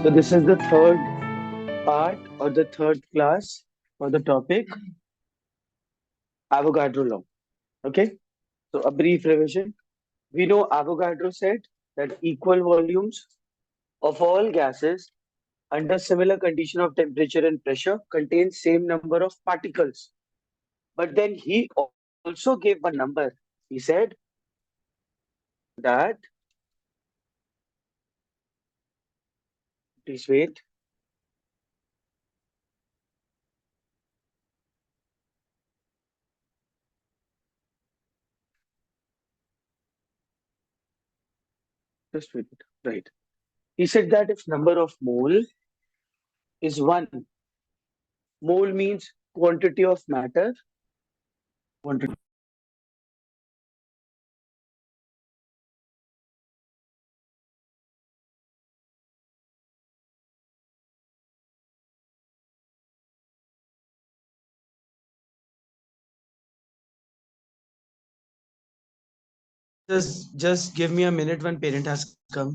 So this is the third part or the third class for the topic Avogadro law. Okay. So a brief revision. We know Avogadro said that equal volumes of all gases under similar condition of temperature and pressure contain same number of particles. But then he also gave one number. He said that, please wait. Just wait. Right. He said that if number of mole is one, mole means quantity of matter, quantity. Just give me a minute. One parent has come.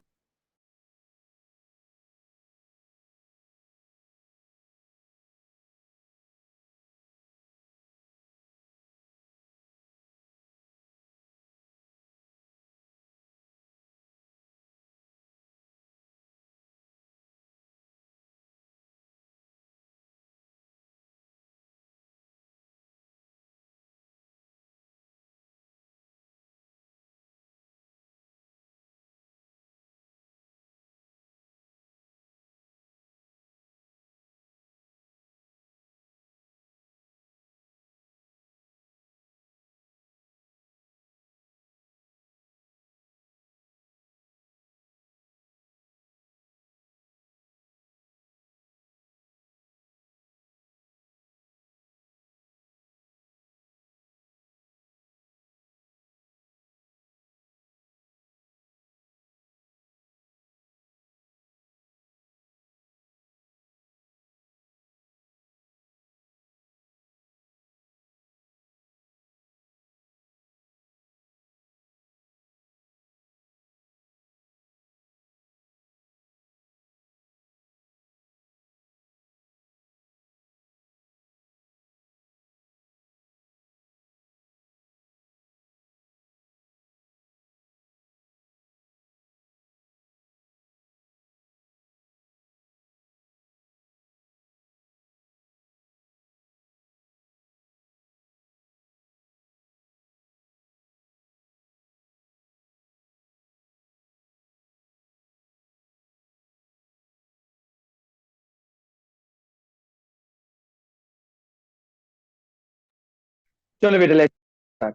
चलो बेटा, let's start.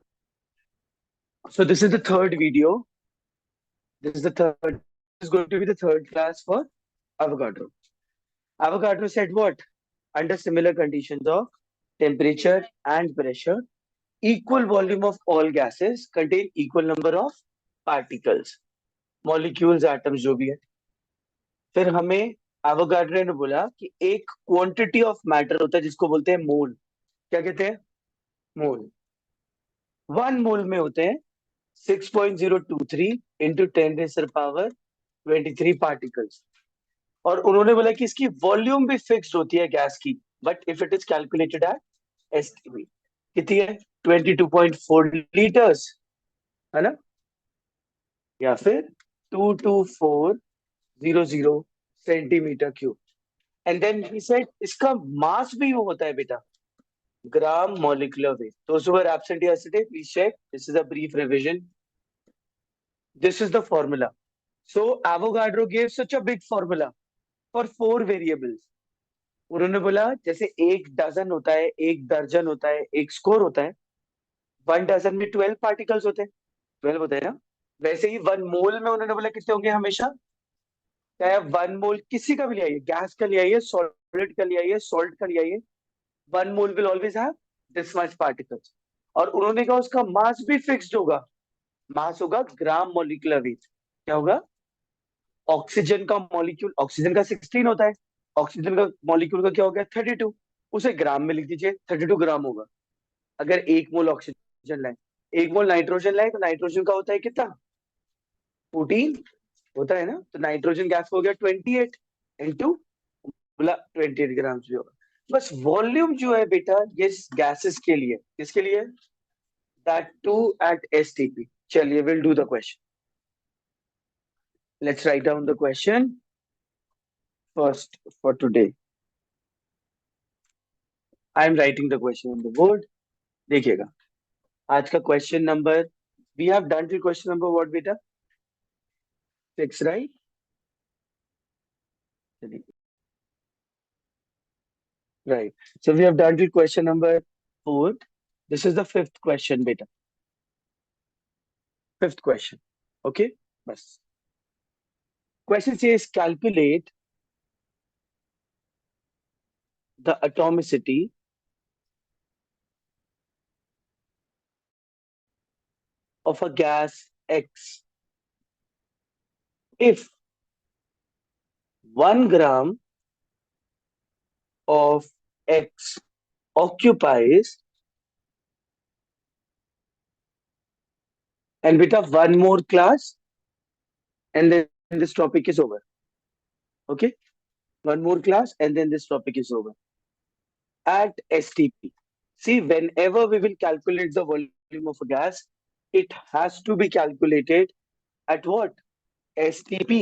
So this is the third video. This is the third. This is going to be the third class for Avogadro. Avogadro said what? Under similar conditions of temperature and pressure, equal volume of all gases contain equal number of particles, molecules, atoms जो भी है. फिर हमें Avogadro ने बोला कि एक quantity of matter होता है जिसको बोलते हैं मोल. क्या कहते हैं? मोल. 1 मोल में होते हैं 6.023 इंटू 10⁻³ पार्टिकल्स. और उन्होंने बोला कि इसकी वॉल्यूम भी फिक्स्ड होती है गैस की, but if it is calculated at STP कितनी है? 22.4 लीटर्स, है ना? या फिर 22400 centimetre cube. And then he said इसका मास भी वो होता है बेटा, gram molecular weight. Those who were absent yesterday, please check. This is a brief revision. This is the formula. So Avogadro gave such a big formula for 4 variables. उन्होंने बोला जैसे एक डजन होता है, एक दर्जन होता है, एक स्कोर होता है. 1 डजन में 12 पार्टिकल्स होते हैं, 12 होते हैं ना. वैसे ही 1 मोल में उन्होंने बोला कितने होंगे हमेशा. चाहे 1 मोल किसी का भी ले आइए, गैस का ले आइए, सॉलिड का ले आइए, सॉल्ट का ले आइए, 1 mole will always have this much particles. और उन्होंने कहा उसका मास भी फिक्स्ड होगा. मास होगा ग्राम मॉलिक्यूलर वेट. क्या होगा? ऑक्सीजन का मॉलिक्यूल, ऑक्सीजन का 16 होता है. ऑक्सीजन का मॉलिक्यूल का क्या हो गया? 32. उसे ग्राम में लिख दीजिए, 32 ग्राम होगा. अगर 1 मोल ऑक्सीजन लाए, 1 मोल नाइट्रोजन लाए, तो नाइट्रोजन का होता है कितना? 14 होता है ना. तो नाइट्रोजन गैस का हो गया 28. इंटू बोला 28 ग्राम्स भी होगा। बस वॉल्यूम जो है बेटा ये गैसेस के लिए, किसके लिए? That too at STP. चलिए will do the question. Let's write down the question first for today. I am writing the question on the board. देखिएगा आज का question number, we have done till question number what बेटा? 6, right? Right. So we have done till question number 4. This is the fifth question, beta. Fifth question. Okay. Bas. Question says calculate the atomicity of a gas X if 1 gram of X occupies, and beta one more class, and then this topic is over. Okay. One more class, and then this topic is over. At STP. See, whenever we will calculate the volume of a gas, it has to be calculated at what? STP.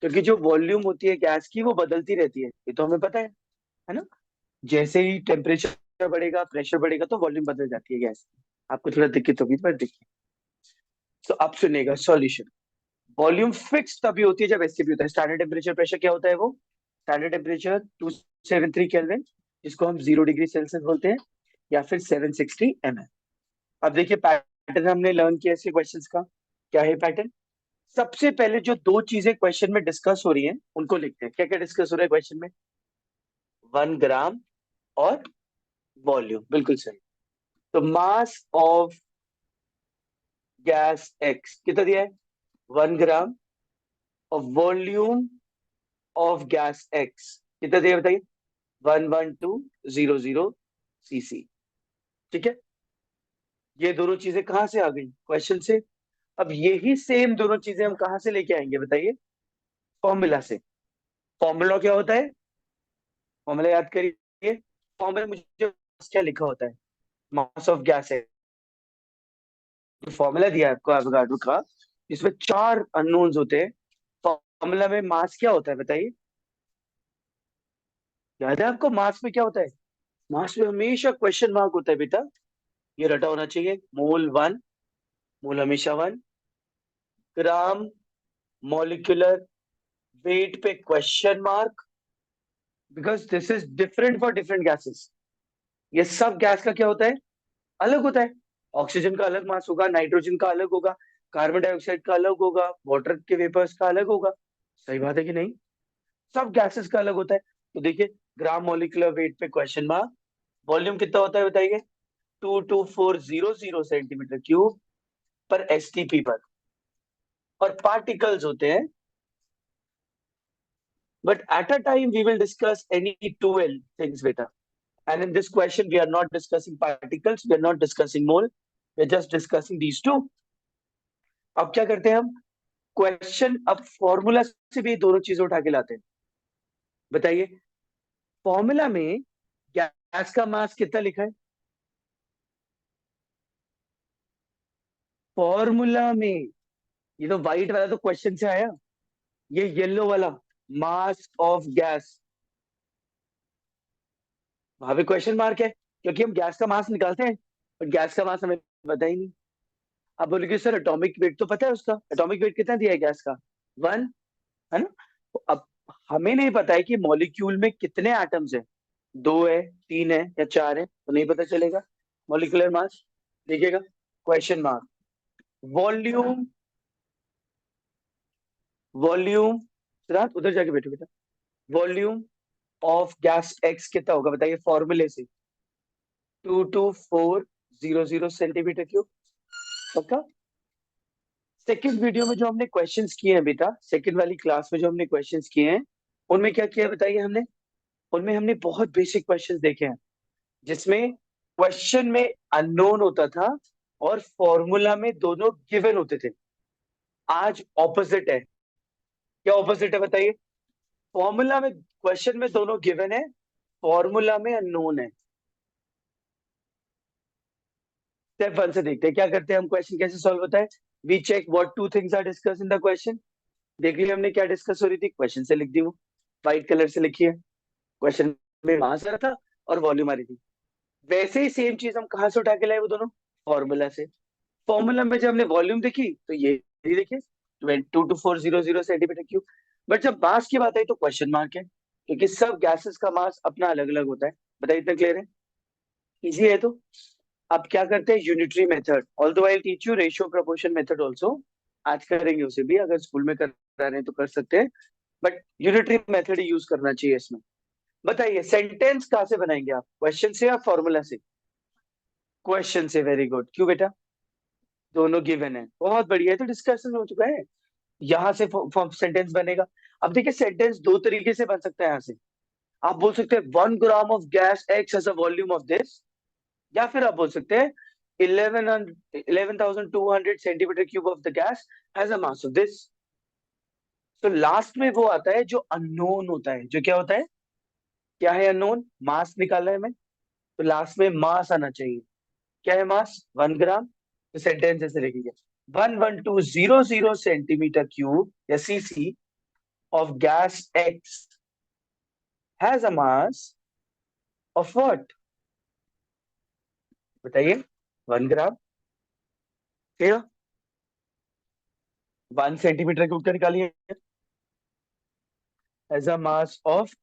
क्योंकि जो volume होती है gas की वो बदलती रहती है, ये तो हमें पता है ना? जैसे ही टेम्परेचर बढ़ेगा, प्रेशर बढ़ेगा तो वॉल्यूम बदल जाती है गैस की। आपको थोड़ा दिक्कत होगी पर देखिए। तो अब सुनेगा सॉल्यूशन। वॉल्यूम फिक्स तभी होती है जब एसटीपी होता है। स्टैंडर्ड टेम्परेचर प्रेशर क्या होता है? वो स्टैंडर्ड टेम्परेचर 273 केल्विन, जिसको हम 0 डिग्री सेल्सियस बोलते हैं, या फिर 760 ml। अब देखिए पैटर्न हमने लर्न किया इसके क्वेश्चंस का। क्या है पैटर्न? सबसे पहले जो दो चीजें क्वेश्चन में डिस्कस हो रही हैं उनको लिखते हैं। क्या क्या डिस्कस हो रहा है क्वेश्चन में? 1 ग्राम और वॉल्यूम, बिल्कुल सही। तो मास ऑफ गैस एक्स कितना दिया है? 1 ग्राम। और वॉल्यूम ऑफ गैस एक्स कितना दिया बताइए? 11200 सीसी। ठीक है, ये दोनों चीजें कहां से आ गई? क्वेश्चन से। अब यही सेम दोनों चीजें हम कहां से लेके आएंगे बताइए? फॉर्मूला से। फॉर्मूला क्या होता है? फॉर्मूला याद करिए। फॉर्मूला मुझे क्या लिखा होता है? मास ऑफ गैस है। फॉर्मूला दिया है आपको एवोगाड्रो का, इसमें 4 अननोन्स होते हैं। फॉर्मूला में मास क्या होता है बताइए? याद है आपको मास में क्या होता है? मास में हमेशा क्वेश्चन मार्क होता है बेटा, ये रटा होना चाहिए। मोल 1, मोल हमेशा 1। ग्राम मॉलिक्यूलर वेट पे question mark, because this is different for different gases. ये सब गैस का क्या होता है? अलग होता है। ऑक्सीजन का अलग मास होगा, नाइट्रोजन का अलग होगा, कार्बन डाइऑक्साइड का अलग होगा, वाटर के वेपर्स का अलग होगा। सही बात है कि नहीं? सब गैसेस का अलग होता है। तो देखिए ग्राम मॉलिक्यूलर वेट पे क्वेश्चन मार्क। वॉल्यूम कितना होता है बताइए? 22400 सेंटीमीटर क्यूब पर एसटीपी पर। और पार्टिकल्स होते हैं, but at a time we will discuss any two things beta. And in this question we are not discussing particles, we are not discussing mole, we are just discussing these two. अब क्या करते हैं हम? Question अब formula से भी दोनों चीजें उठा के लाते हैं। बताइए फॉर्मूला में गैस का मास कितना लिखा है? फॉर्मूला में ये तो व्हाइट वाला तो क्वेश्चन से आया, ये येलो वाला मास ऑफ गैस, वहां पे क्वेश्चन मार्क है क्योंकि हम गैस का मास निकालते हैं पर गैस का मास हमें पता ही नहीं। अब बोलोगे सर एटॉमिक वेट तो पता है उसका, एटॉमिक वेट कितना दिया है गैस का? 1, है ना? तो अब हमें नहीं पता है कि मॉलिक्यूल में कितने एटम्स है, 2 है, 3 है या 4 है, तो नहीं पता चलेगा मॉलिक्यूलर मास। देखिएगा question mark. Volume, volume, Siddharth उधर जाके बैठो बेटा। वॉल्यूम ऑफ गैस एक्स कितना होगा बताइए फॉर्मूले से? 22400 सेंटीमीटर क्यूब। पक्का? सेकंड वीडियो में जो हमने क्वेश्चंस किए हैं बेटा, सेकंड वाली क्लास में जो हमने क्वेश्चंस किए हैं उनमें क्या किया बताइए हमने? उनमें हमने बहुत बेसिक क्वेश्चंस देखे हैं जिसमें क्वेश्चन में अननोन होता था और फॉर्मूला में दोनों गिवन होते थे। आज ऑपोजिट है। क्या ऑपोजिट है बताइए? फॉर्मूला में, क्वेश्चन में दोनों गिवन है, फॉर्मूला में अननोन है। स्टेप वन से देखते हैं क्या करते हैं हम, क्वेश्चन कैसे सॉल्व होता है। We check what two things are discuss in the question. देख लिया हमने क्या डिस्कस हो रही थी, क्वेश्चन से लिख दी वो, व्हाइट कलर से लिखी है। क्वेश्चन में मास आ रहा था और वॉल्यूम आ रही थी। वैसे ही सेम चीज हम कहाँ से उठा के लाए, वो दोनों फॉर्मूला से। फॉर्मूला में जब हमने वॉल्यूम देखी तो ये देखिए 22400 सेंटीमीटर क्यूब। बट जब मास की बात आई तो क्वेश्चन मार्क है, क्योंकि सब गैसेस का मास अपना अलग अलग होता है। बताइए, इतना क्लियर है? इजी है तो। अब क्या करते हैं, unitary method, although I teach you ratio proportion method also. आज करेंगे उसे भी, अगर स्कूल में कर रहे हैं तो कर सकते हैं, but unitary method he use करना चाहिए इसमें। बताइए सेंटेंस कहाँ से बनाएंगे आप, क्वेश्चन से या फॉर्मूला से? क्वेश्चन से, वेरी गुड। क्यों बेटा? दोनों गिवन है, बहुत बढ़िया है, तो डिस्कशन हो चुका है। यहाँ से सेंटेंस बनेगा। अब देखिए सेंटेंस दो तरीके से बन सकता है यहाँ से। आप बोल सकते हैं 1 gram of gas X has a volume of this, या फिर आप बोल सकते हैं 11,200 centimetre cube of the gas has a mass of this. तो लास्ट में वो आता है जो अननोन होता है, जो क्या होता है, क्या है अननोन, मास निकालना है हमें, तो लास्ट में मास आना चाहिए। क्या है मास? 1 ग्राम। तो सेंटेंस ऐसे लिखिए, 11200 सेंटीमीटर क्यूब या CC of gas x has a mass of what? बताइए। 1 ग्राम। ठीक है, 1 सेंटीमीटर क्यूब का निकालिए, has a mass of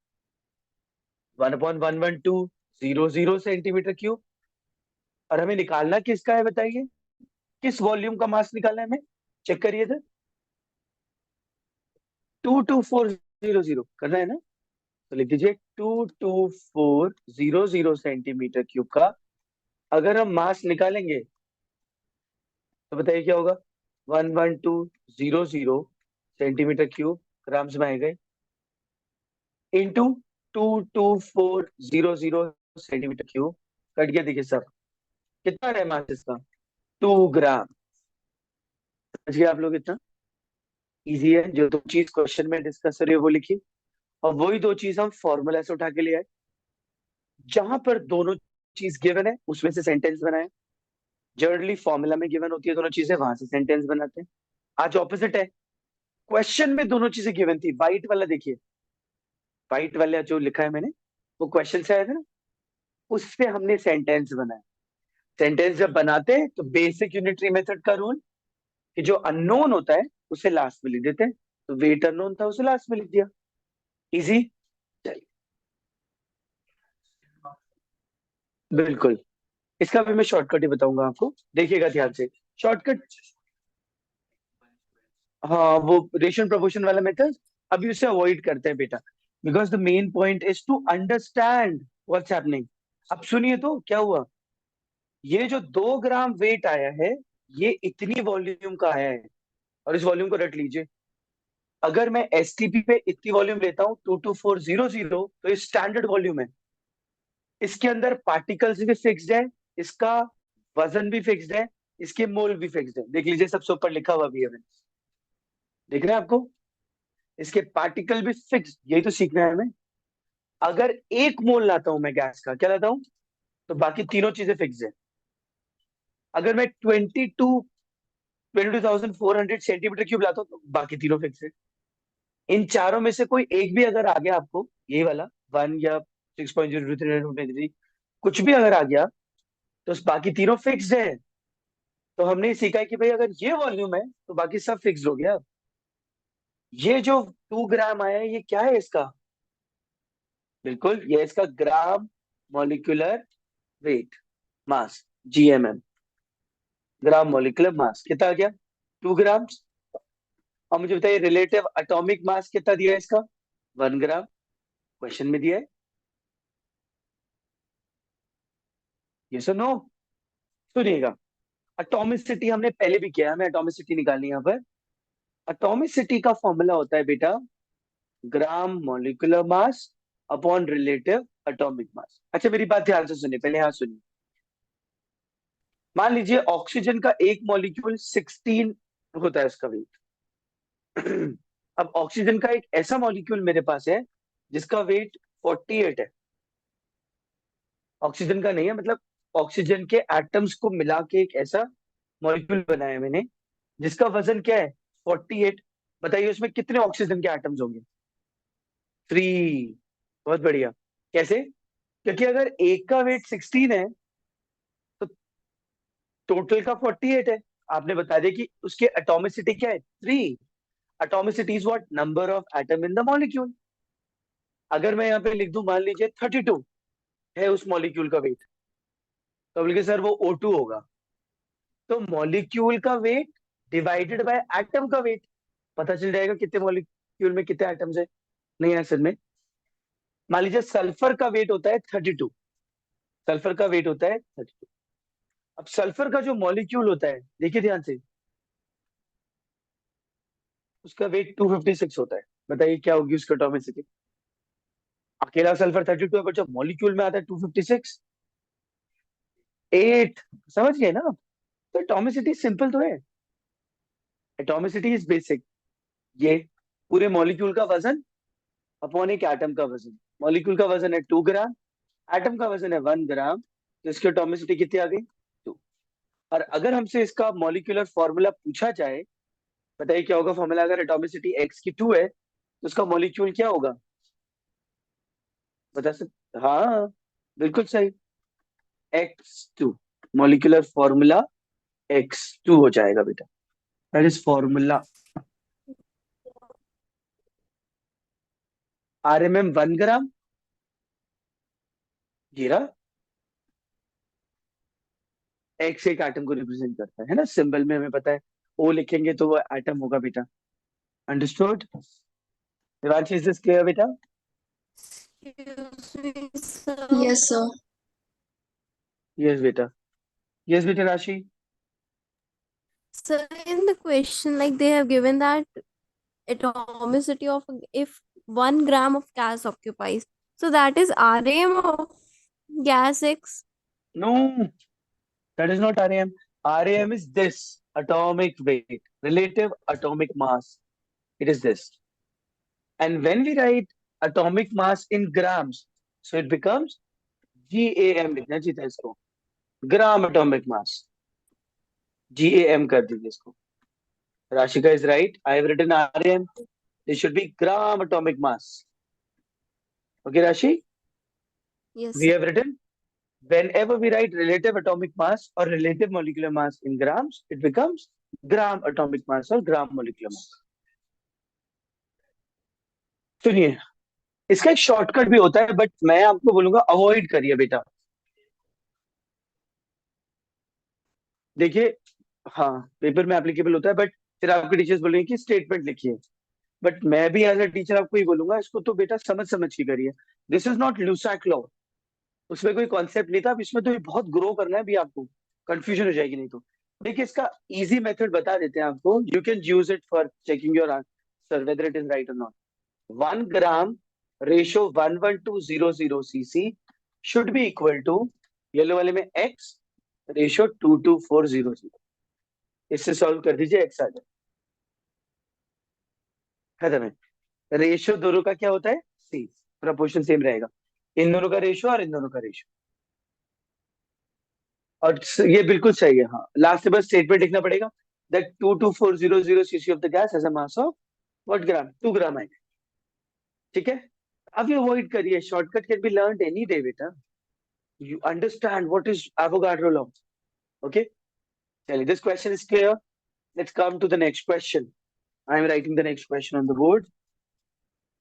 1/11200 centimetre cube. और हमें निकालना किसका है बताइए, किस वॉल्यूम का मास निकालना है हमें? चेक करिए इधर, 22400 करना है ना, तो लिख दीजिए 22400 सेंटीमीटर क्यूब का अगर हम मास निकालेंगे तो बताइए क्या होगा। 11200 सेंटीमीटर क्यूब ग्राम्स में आएगा, इंटू 22400 सेंटीमीटर क्यूब, कट गया देखिए सब। कितना है मास इसका? 2 ग्राम। समझ गए आप लोग इतना? इजी है, जो दो चीज क्वेश्चन में डिस्कस करिए वो लिखिए, और वही दो चीज हम फॉर्मूला से उठा के लिए आए। जहां पर दोनों चीज गिवन है उसमें से सेंटेंस बनाए। जनरली फॉर्मूला में गिवन होती है दोनों चीजें, वहां से सेंटेंस बनाते हैं। आज ऑपोजिट है, क्वेश्चन में दोनों चीजें गिवन थी। व्हाइट वाला देखिए, व्हाइट वाला जो लिखा है मैंने, वो क्वेश्चन से आया था ना, उससे हमने सेंटेंस बनाया। सेंटेंस जब बनाते हैं तो बेसिक यूनिटरी मेथड का रूल, कि जो अननोन होता है उसे लास्ट में लिख देते हैं। तो वेट अननोन था, उसे लास्ट में लिख दिया। इजी। बिल्कुल। इसका भी मैं शॉर्टकट ही बताऊंगा आपको, देखिएगा ध्यान से। शॉर्टकट, हाँ वो रेशियो प्रोपोर्शन वाला मेथड, अभी उसे अवॉइड करते हैं बेटा, because the main point is to understand what's happening. अब सुनिए तो क्या हुआ, ये जो 2 ग्राम वेट आया है, ये इतनी वॉल्यूम का आया है, और इस वॉल्यूम को रट लीजिए। अगर मैं एसटीपी पे इतनी वॉल्यूम लेता हूँ 22400, तो ये स्टैंडर्ड वॉल्यूम है। इसके अंदर पार्टिकल्स भी फिक्स्ड है, इसका वजन भी फिक्स्ड है, इसके मोल भी फिक्स्ड है। देख लीजिए सबसे ऊपर लिखा हुआ भी है, दिख रहा है आपको? इसके पार्टिकल भी फिक्स्ड, यही तो सीखना है हमें। अगर 1 मोल लाता हूं मैं गैस का, क्या लाता हूं, तो बाकी तीनों चीजें फिक्स है। अगर मैं 22,400 सेंटीमीटर क्यूब लाता हूं तो बाकी तीनों फिक्स है। इन चारों में से कोई एक भी अगर आ गया आपको, ये वाला 1 या 6.023, कुछ भी अगर आ गया, तो बाकी तीनों फिक्स्ड है। तो हमने ये सीखा है कि भाई अगर ये वॉल्यूम है तो बाकी सब फिक्स्ड हो गया। ये जो 2 ग्राम आया है, ये क्या है इसका? बिल्कुल, ये इसका ग्राम मॉलिक्यूलर वेट, मास, जीएमएम, ग्राम मॉलिक्यूलर मास कितना आ गया? 2 ग्राम। और मुझे बताइए रिलेटिव एटॉमिक मास कितना दिया है इसका? 1 ग्राम, क्वेश्चन में दिया है। ये सुनो, सुनिएगा, एटॉमिसिटी हमने पहले भी किया है, हमें एटॉमिसिटी निकालनी है यहाँ पर। एटॉमिसिटी का फॉर्मूला होता है बेटा, gram molecular mass upon relative atomic mass. अच्छा मेरी बात ध्यान से सुनिए, पहले यहाँ सुनिए। मान लीजिए ऑक्सीजन का एक मॉलिक्यूल 16 होता है उसका वेट। अब ऑक्सीजन का एक ऐसा मॉलिक्यूल मेरे पास है जिसका वेट 48 है। ऑक्सीजन का नहीं है, मतलब ऑक्सीजन के एटम्स को मिला के एक ऐसा मॉलिक्यूल बनाया है मैंने जिसका वजन क्या है, 48। बताइए उसमें कितने ऑक्सीजन के एटम्स होंगे? 3। बहुत बढ़िया। कैसे? क्योंकि अगर एक का वेट 16 है तो टोटल का 48 है। आपने बता दिया कि उसके एटॉमिसिटी क्या है, 3। Atomicity is what, number of atom in the molecule. अगर मैं यहाँ पे लिख दूं, मान लीजिए 32 है उस मॉलिक्यूल का वेट, तो बोलिए सर वो O2 होगा। तो मॉलिक्यूल का वेट डिवाइडेड बाय एटम का वेट, पता चल जाएगा कितने मॉलिक्यूल में कितने एटम्स है। नहीं आंसर में, मान लीजिए सल्फर का वेट होता है 32। सल्फर का वेट होता है 32। अब सल्फर का जो मॉलिक्यूल होता है, देखिए ध्यान से, उसका वेट 256 होता है। बताइए क्या होगी उसका एटॉमिसिटी? अकेला सल्फर 32 है, पर जब मॉलिक्यूल में आता है 256, 8। समझ गए ना? तो एटॉमिसिटी सिंपल तो है। Atomicity is basic. ये पूरे मॉलिक्यूल का वजन अपॉन एक एटम का वजन। मॉलिक्यूल का वजन है 2 ग्राम, एटम का वजन है 1 ग्राम, तो इसकी एटॉमिसिटी कितनी आ गई, 2। और अगर हमसे इसका मॉलिक्यूलर फॉर्मूला पूछा जाए, बताइए क्या होगा फॉर्मूला? अगर एटॉमिसिटी एक्स की 2 है तो उसका मॉलिक्यूल क्या होगा? बता सकते? हाँ, बिल्कुल सही, X2। मॉलिक्यूलर फॉर्मूला X2 हो जाएगा बेटा। That is formula. RMM 1 ग्राम, जीरा। एक्स एक एटम को रिप्रेजेंट करता है ना, सिंबल में हमें पता है, ओ लिखेंगे तो वो एटम होगा बेटा। Understood? Divanshi, is this clear बेटा? Excuse me, sir. Yes, sir. Yes बेटा। यस बेटा राशि। Sir, in the question, like they have given that atomicity of if 1 gram of gas occupies, so that is RM of gas X. No, that is not RAM. RAM is this atomic weight, relative atomic mass. It is this. And when we write atomic mass in grams, so it becomes GAM लिखना चाहिए था इसको, gram atomic mass. GAM कर दीजिए इसको। Rashika is right. I have written RAM. This should be gram atomic mass. Okay, Rashi? Yes, We sir. have written, whenever we write relative atomic mass or relative molecular mass in grams, it becomes gram atomic mass or gram molecular mass. सुनिए, इसका एक shortcut भी होता है, but मैं आपको बोलूंगा avoid करिए बेटा। देखिए, हाँ, पेपर में एप्लीकेबल होता है, बट फिर आपके टीचर्स बोलेंगे कि स्टेटमेंट लिखिए। बट मैं भी एज अ टीचर आपको ही बोलूंगा, इसको तो बेटा समझ समझ के करिए। This is not Lussac law. उसमें कोई कॉन्सेप्ट नहीं था। अब इसमें तो बहुत ग्रो करना है भी आपको, कंफ्यूजन हो जाएगी नहीं तो। देखिए, इसका इजी मेथड बता देते हैं आपको। You can use it for checking your answer whether it is right और not. 1 gram ratio 11200 cc should be equal to, yellow वाले में x रेशो 22400। इससे सॉल्व कर दीजिए, x आ जाए, खत्म है। रेशो दोनों का क्या होता है, c, प्रपोर्शन सेम रहेगा। इन दोनों का रेशो और इन दोनों का रेशो। और ये बिल्कुल सही है। हाँ, लास्ट से बस स्टेटमेंट लिखना पड़ेगा that 22400 cc of the gas has a mass of what gram, 2 gram आएगा। ठीक है? अब ये अवॉइड करिए, shortcut can be learn any day बेटा। You understand what is Avogadro law? Okay, चलिए, this question is clear. Let's come to the next question. I am writing the next question on the board.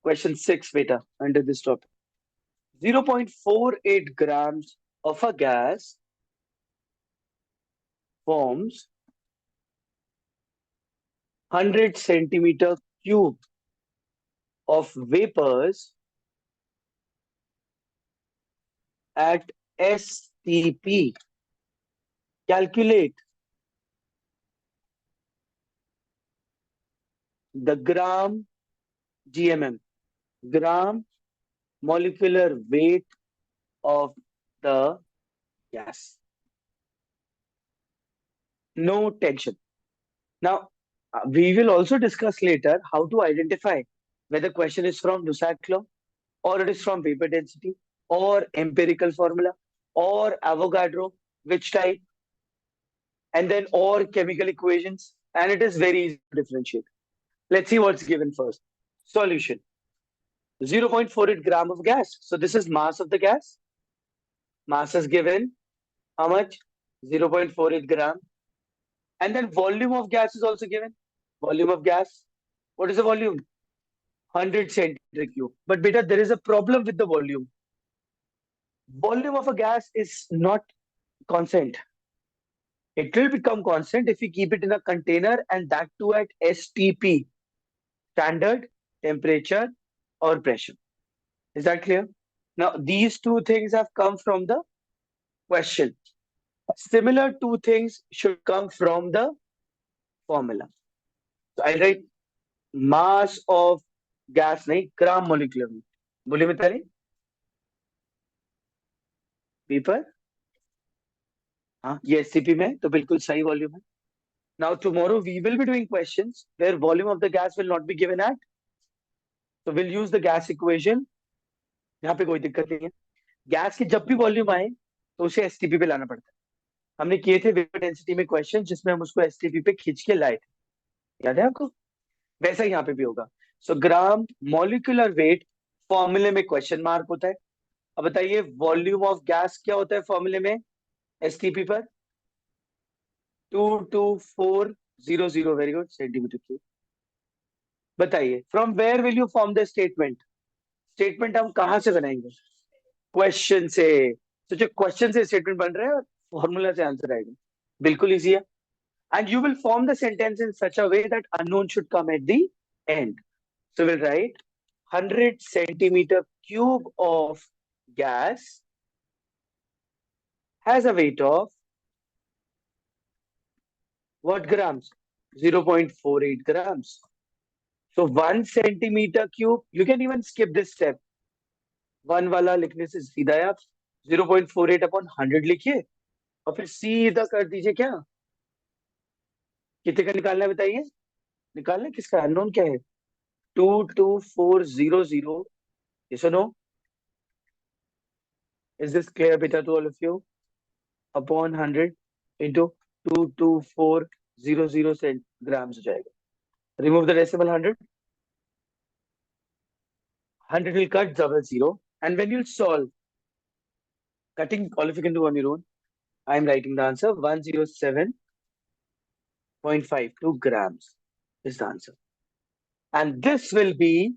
Question 6 बेटा, under this topic. 0.48 grams of a gas forms 100 centimeter cube of vapors at STP. Calculate the gram GMM, gram molecular weight of the gas. No tension. Now, We will also discuss later how to identify whether question is from Dussac law or it is from vapor density or empirical formula or Avogadro, which type, and then or chemical equations, and it is very easy to differentiate. Let's see what's given first. Solution: 0.48 gram of gas. So this is mass of the gas. Mass is given. How much? 0.48 gram. And then volume of gas is also given. Volume of gas. What is the volume? 100 centimeter cube. But beta, there is a problem with the volume. Volume of a gas is not constant. It will become constant if we keep it in a container, and that too at STP, standard temperature or pressure. Is that clear? Now, these two things have come from the question. Similar two things should come from the formula. So I'll write mass of gas, नहीं, gram molecular में. बोलिए Mitali. Paper. हाँ, ये SCP में तो बिल्कुल सही volume है. Now tomorrow we will be doing questions where volume of the gas will not be given at. So we'll use the gas equation. यहाँ पे कोई दिक्कत नहीं है. गैस की जब भी वॉल्यूम आए तो उसे एसटीपी पे लाना पड़ता है. हमने किए थे वेपर डेंसिटी में क्वेश्चन जिसमें हम उसको एसटीपी पे खींच के लाए थे. याद है आपको? वैसा यहाँ पे भी होगा. सो ग्राम मॉलिक्यूलर वेट फॉर्मूले में क्वेश्चन मार्क होता है. अब बताइए वॉल्यूम ऑफ गैस क्या होता है फॉर्मूले में एसटीपी पर? 22400. Very good. Centimetre cube. बताइए from where will you form the statement? Statement हम कहां से बनाएंगे? क्वेश्चन से. तो जो क्वेश्चन से स्टेटमेंट बन रहा है और फॉर्मूला से आंसर आएगा. बिल्कुल इजी है. And you will form the sentence in such a way that unknown should come at the end. So we'll write 100 centimeter cube of gas has a weight of what grams? 0.48 grams. So 1 centimeter cube, you can even skip this step. 1 वाला लिखने से सीधा आप 0.48 upon 100 लिखिए और फिर सीधा कर दीजिए. क्या कितने का निकालना है बताइए? निकालना है किसका? अननोन क्या है? 22400. Yes or no? Is this clear beta to all of you? Upon 100 into 22400 grams हो जाएगा. Remove the decimal 100. 100 will cut double zero. And when you solve, cutting all of you can do on your own. I am writing the answer. 107.52 grams is the answer. And this will be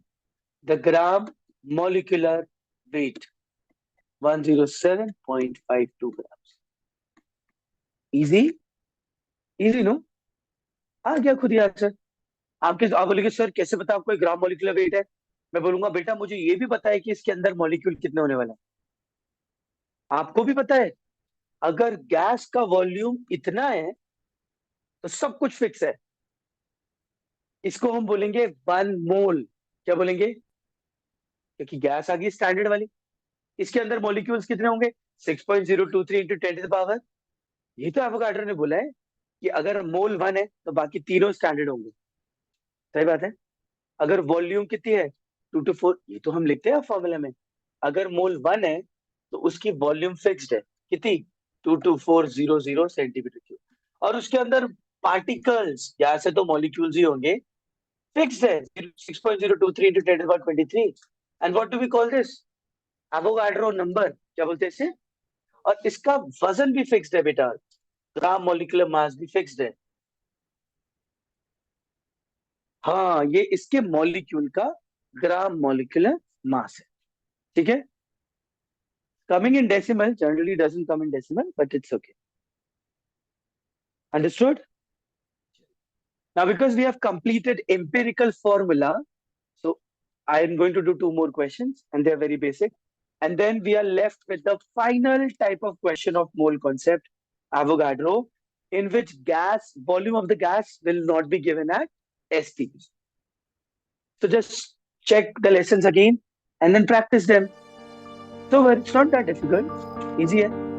the gram molecular weight. 107.52 grams. Easy? Easy, no? आ गया खुद ही answer. आप बोलेंगे sir कैसे पता आपको ग्राम molecular wait है? मैं बोलूंगा बेटा मुझे ये भी पता है कि इसके अंदर मॉलिक्यूल कितने होने वाले हैं. आपको भी पता है. अगर गैस का वॉल्यूम इतना है तो सब कुछ फिक्स है. इसको हम बोलेंगे 1 मोल. क्या बोलेंगे? क्योंकि गैस आ गई स्टैंडर्ड वाली. इसके अंदर मॉलिक्यूल्स कितने होंगे? 6.023 इंटू 10 टू द पावर. ये तो एवोगाड्रो ने बोला है कि अगर मोल 1 है तो बाकी तीनों स्टैंडर्ड होंगे. सही बात है. अगर वॉल्यूम कितनी है? 2 to 4. ये तो हम लिखते हैं फॉर्मूला में. अगर मोल 1 है तो उसकी वॉल्यूम फिक्स्ड है. कितनी? 22400 सेंटीमीटर क्यूब. और उसके अंदर पार्टिकल्स, गैस है तो मॉलिक्यूल्स ही होंगे, फिक्स्ड है 6.023 into 10 to the power 23. And what do we call this? Avogadro number. क्या बोलते हैं इसे? और इसका वजन भी फिक्स्ड है बेटा. ग्राम मॉलिक्यूलर मास भी फिक्स्ड है. हाँ, ये इसके मॉलिक्यूल का ग्राम मॉलिक्यूलर मास है. ठीक है. Coming in decimal generally doesn't come in decimal, but it's okay. Understood? Now, because we have completed empirical formula, so I am going to do 2 more questions, and they are very basic. And then we are left with the final type of question of mole concept, Avogadro, in which gas, volume of the gas will not be given at ST. So just check the lessons again and then practice them. So it's not that difficult. Easy है.